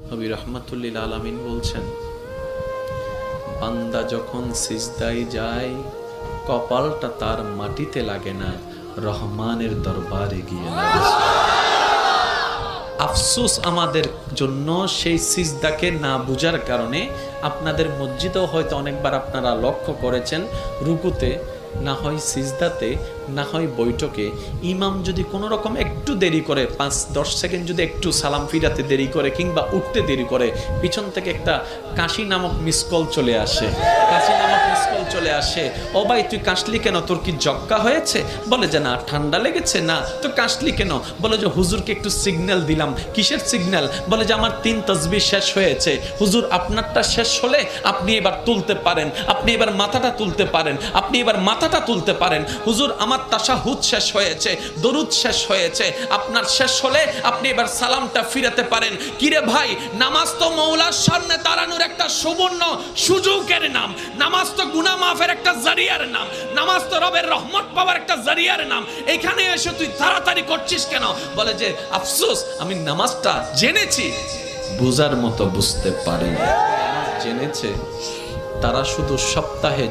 নবী রাহমাতুল্লিল আলামিন বলছেন, বান্দা যখন সিজদায় যায় কপালটা তার মাটিতে লাগে না, রহমানের দরবারে গিয়ে লাগে। আফসোস আমাদের জন্য সেই সিজদাকে না বুঝার কারণে। আপনাদের মসজিদেও হয়তো অনেকবার আপনারা লক্ষ্য করেছেন, রুকুতে না হয় সিজদাতে না হয় বৈঠকে ইমাম যদি কোনো রকম একটু দেরি করে, 5-10 সেকেন্ড যদি একটু সালাম ফিরাতে দেরি করে কিংবা উঠতে দেরি করে, পিছন থেকে একটা কাশি নামক মিসকল চলে আসে। কাশি নামক মিসকল চলে আসে, ও ভাই তুই কাশলি কেন, তোর কি জক্কা হয়েছে? বলে যে না, ঠান্ডা লেগেছে। না তো কাশলি কেন? বলে যে হুজুরকে একটু সিগন্যাল দিলাম। কিসের সিগন্যাল? বলে যে আমার 3 তাসবিহ শেষ হয়েছে। হুজুর আপনারটা শেষ হলে আপনি এবার তুলতে পারেন, আপনি এবার মাথাটা তুলতে পারেন, আপনি এবার মাথাটা তুলতে পারেন। হুজুর আমার তাশাহুদ শেষ হয়েছে, দরুদ শেষ হয়েছে, আপনার শেষ হলে আপনি এবার সালামটা ফিরাতে পারেন। কিরে ভাই, নামাজ তো মওলার সামনে দাঁড়ানোর একটা সুবর্ণ সুযোগের নাম, নামাজ তো গুনাহ মাফের একটা জারিয়ার নাম, নামাজ তো রবের রহমত পাওয়ার একটা জারিয়ার নাম। এখানে এসে তুই তাড়াতাড়ি করছিস কেন? বলে যে আফসোস, আমি নামাজটা জেনেছি, বুঝার মতো বুঝতে পারিনি। জেনেছে তারা শুধু সপ্তাহে